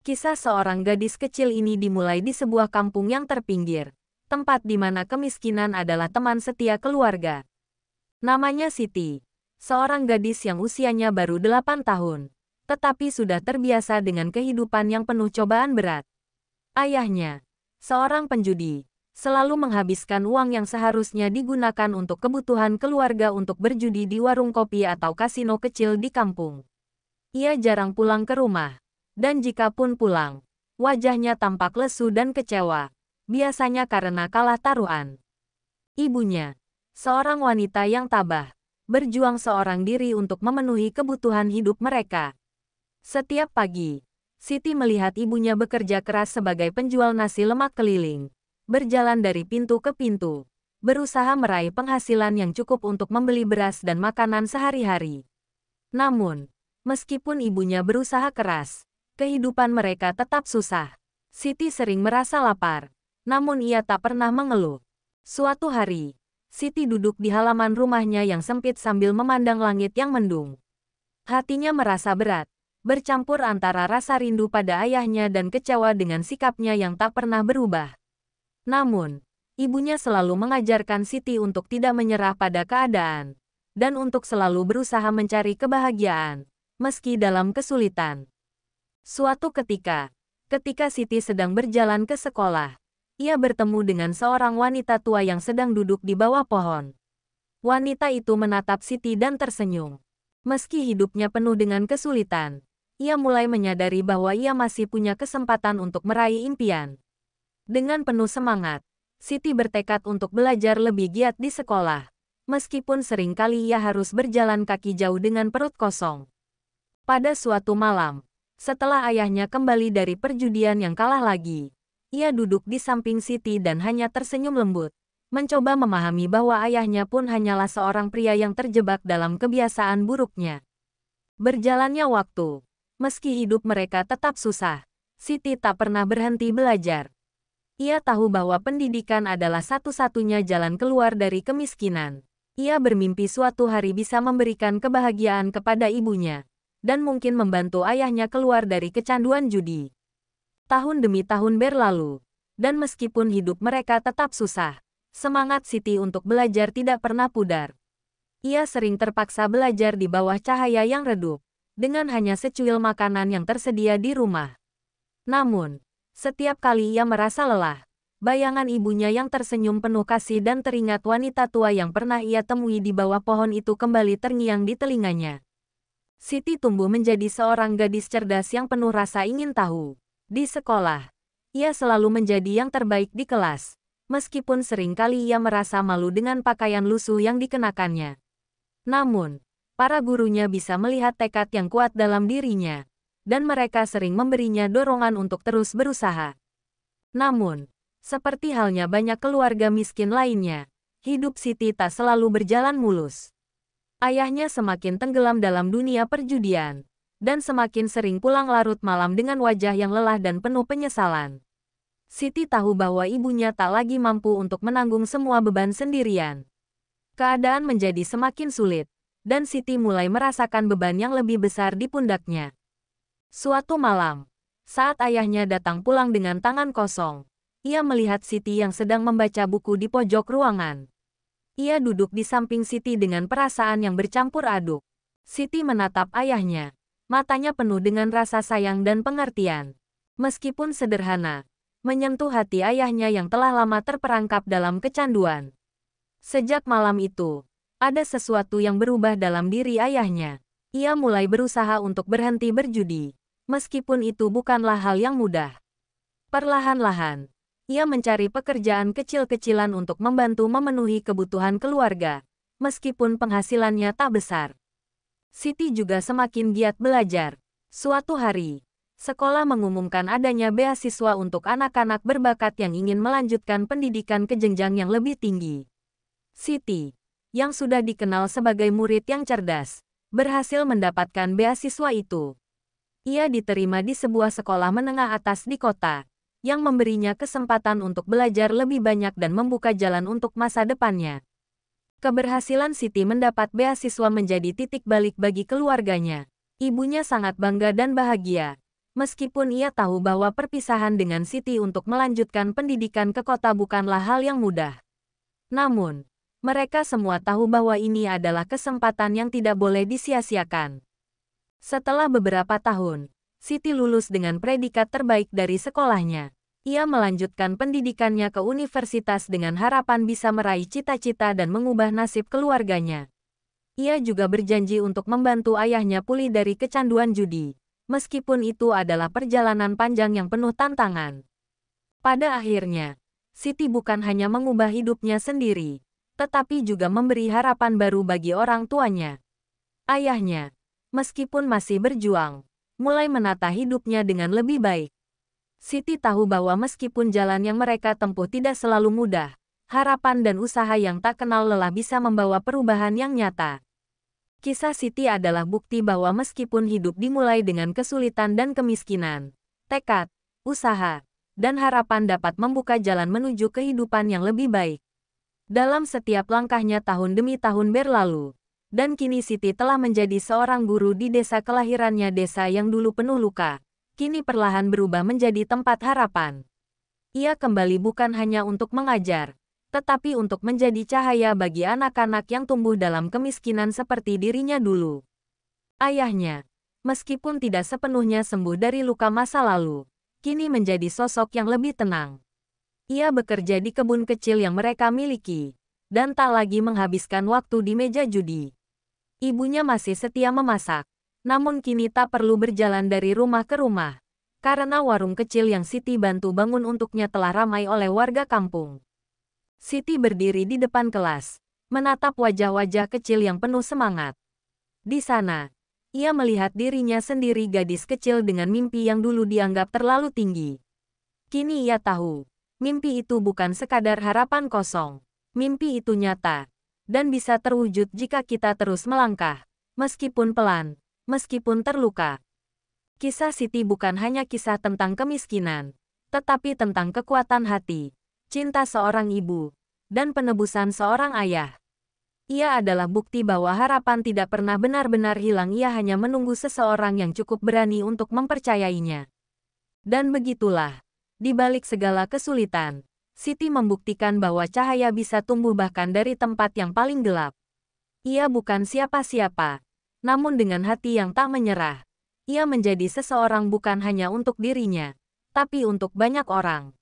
Kisah seorang gadis kecil ini dimulai di sebuah kampung yang terpinggir, tempat di mana kemiskinan adalah teman setia keluarga. Namanya Siti, seorang gadis yang usianya baru 8 tahun, tetapi sudah terbiasa dengan kehidupan yang penuh cobaan berat. Ayahnya, seorang penjudi, selalu menghabiskan uang yang seharusnya digunakan untuk kebutuhan keluarga untuk berjudi di warung kopi atau kasino kecil di kampung. Ia jarang pulang ke rumah. Dan jika pun pulang, wajahnya tampak lesu dan kecewa, biasanya karena kalah taruhan. Ibunya, seorang wanita yang tabah, berjuang seorang diri untuk memenuhi kebutuhan hidup mereka. Setiap pagi, Siti melihat ibunya bekerja keras sebagai penjual nasi lemak keliling, berjalan dari pintu ke pintu, berusaha meraih penghasilan yang cukup untuk membeli beras dan makanan sehari-hari. Namun, meskipun ibunya berusaha keras, kehidupan mereka tetap susah. Siti sering merasa lapar, namun ia tak pernah mengeluh. Suatu hari, Siti duduk di halaman rumahnya yang sempit sambil memandang langit yang mendung. Hatinya merasa berat, bercampur antara rasa rindu pada ayahnya dan kecewa dengan sikapnya yang tak pernah berubah. Namun, ibunya selalu mengajarkan Siti untuk tidak menyerah pada keadaan, dan untuk selalu berusaha mencari kebahagiaan, meski dalam kesulitan. Suatu ketika Siti sedang berjalan ke sekolah, ia bertemu dengan seorang wanita tua yang sedang duduk di bawah pohon. Wanita itu menatap Siti dan tersenyum. Meski hidupnya penuh dengan kesulitan, ia mulai menyadari bahwa ia masih punya kesempatan untuk meraih impian. Dengan penuh semangat, Siti bertekad untuk belajar lebih giat di sekolah, meskipun sering kali ia harus berjalan kaki jauh dengan perut kosong. Pada suatu malam, setelah ayahnya kembali dari perjudian yang kalah lagi, ia duduk di samping Siti dan hanya tersenyum lembut, mencoba memahami bahwa ayahnya pun hanyalah seorang pria yang terjebak dalam kebiasaan buruknya. Berjalannya waktu, meski hidup mereka tetap susah, Siti tak pernah berhenti belajar. Ia tahu bahwa pendidikan adalah satu-satunya jalan keluar dari kemiskinan. Ia bermimpi suatu hari bisa memberikan kebahagiaan kepada ibunya, dan mungkin membantu ayahnya keluar dari kecanduan judi. Tahun demi tahun berlalu, dan meskipun hidup mereka tetap susah, semangat Siti untuk belajar tidak pernah pudar. Ia sering terpaksa belajar di bawah cahaya yang redup, dengan hanya secuil makanan yang tersedia di rumah. Namun, setiap kali ia merasa lelah, bayangan ibunya yang tersenyum penuh kasih dan teringat wanita tua yang pernah ia temui di bawah pohon itu kembali terngiang di telinganya. Siti tumbuh menjadi seorang gadis cerdas yang penuh rasa ingin tahu. Di sekolah, ia selalu menjadi yang terbaik di kelas, meskipun sering kali ia merasa malu dengan pakaian lusuh yang dikenakannya. Namun, para gurunya bisa melihat tekad yang kuat dalam dirinya, dan mereka sering memberinya dorongan untuk terus berusaha. Namun, seperti halnya banyak keluarga miskin lainnya, hidup Siti tak selalu berjalan mulus. Ayahnya semakin tenggelam dalam dunia perjudian, dan semakin sering pulang larut malam dengan wajah yang lelah dan penuh penyesalan. Siti tahu bahwa ibunya tak lagi mampu untuk menanggung semua beban sendirian. Keadaan menjadi semakin sulit, dan Siti mulai merasakan beban yang lebih besar di pundaknya. Suatu malam, saat ayahnya datang pulang dengan tangan kosong, ia melihat Siti yang sedang membaca buku di pojok ruangan. Ia duduk di samping Siti dengan perasaan yang bercampur aduk. Siti menatap ayahnya, matanya penuh dengan rasa sayang dan pengertian. Meskipun sederhana, menyentuh hati ayahnya yang telah lama terperangkap dalam kecanduan. Sejak malam itu, ada sesuatu yang berubah dalam diri ayahnya. Ia mulai berusaha untuk berhenti berjudi, meskipun itu bukanlah hal yang mudah. Perlahan-lahan, ia mencari pekerjaan kecil-kecilan untuk membantu memenuhi kebutuhan keluarga, meskipun penghasilannya tak besar. Siti juga semakin giat belajar. Suatu hari, sekolah mengumumkan adanya beasiswa untuk anak-anak berbakat yang ingin melanjutkan pendidikan ke jenjang yang lebih tinggi. Siti, yang sudah dikenal sebagai murid yang cerdas, berhasil mendapatkan beasiswa itu. Ia diterima di sebuah sekolah menengah atas di kota, yang memberinya kesempatan untuk belajar lebih banyak dan membuka jalan untuk masa depannya. Keberhasilan Siti mendapat beasiswa menjadi titik balik bagi keluarganya. Ibunya sangat bangga dan bahagia. Meskipun ia tahu bahwa perpisahan dengan Siti untuk melanjutkan pendidikan ke kota bukanlah hal yang mudah. Namun, mereka semua tahu bahwa ini adalah kesempatan yang tidak boleh disia-siakan. Setelah beberapa tahun, Siti lulus dengan predikat terbaik dari sekolahnya. Ia melanjutkan pendidikannya ke universitas dengan harapan bisa meraih cita-cita dan mengubah nasib keluarganya. Ia juga berjanji untuk membantu ayahnya pulih dari kecanduan judi, meskipun itu adalah perjalanan panjang yang penuh tantangan. Pada akhirnya, Siti bukan hanya mengubah hidupnya sendiri, tetapi juga memberi harapan baru bagi orang tuanya. Ayahnya, meskipun masih berjuang, mulai menata hidupnya dengan lebih baik. Siti tahu bahwa meskipun jalan yang mereka tempuh tidak selalu mudah, harapan dan usaha yang tak kenal lelah bisa membawa perubahan yang nyata. Kisah Siti adalah bukti bahwa meskipun hidup dimulai dengan kesulitan dan kemiskinan, tekad, usaha, dan harapan dapat membuka jalan menuju kehidupan yang lebih baik. Dalam setiap langkahnya tahun demi tahun berlalu, dan kini Siti telah menjadi seorang guru di desa kelahirannya, desa yang dulu penuh luka, kini perlahan berubah menjadi tempat harapan. Ia kembali bukan hanya untuk mengajar, tetapi untuk menjadi cahaya bagi anak-anak yang tumbuh dalam kemiskinan seperti dirinya dulu. Ayahnya, meskipun tidak sepenuhnya sembuh dari luka masa lalu, kini menjadi sosok yang lebih tenang. Ia bekerja di kebun kecil yang mereka miliki, dan tak lagi menghabiskan waktu di meja judi. Ibunya masih setia memasak, namun kini tak perlu berjalan dari rumah ke rumah, karena warung kecil yang Siti bantu bangun untuknya telah ramai oleh warga kampung. Siti berdiri di depan kelas, menatap wajah-wajah kecil yang penuh semangat. Di sana, ia melihat dirinya sendiri, gadis kecil dengan mimpi yang dulu dianggap terlalu tinggi. Kini ia tahu, mimpi itu bukan sekadar harapan kosong. Mimpi itu nyata, dan bisa terwujud jika kita terus melangkah, meskipun pelan, meskipun terluka. Kisah Siti bukan hanya kisah tentang kemiskinan, tetapi tentang kekuatan hati, cinta seorang ibu, dan penebusan seorang ayah. Ia adalah bukti bahwa harapan tidak pernah benar-benar hilang, ia hanya menunggu seseorang yang cukup berani untuk mempercayainya. Dan begitulah, di balik segala kesulitan, Siti membuktikan bahwa cahaya bisa tumbuh bahkan dari tempat yang paling gelap. Ia bukan siapa-siapa, namun dengan hati yang tak menyerah, ia menjadi seseorang bukan hanya untuk dirinya, tapi untuk banyak orang.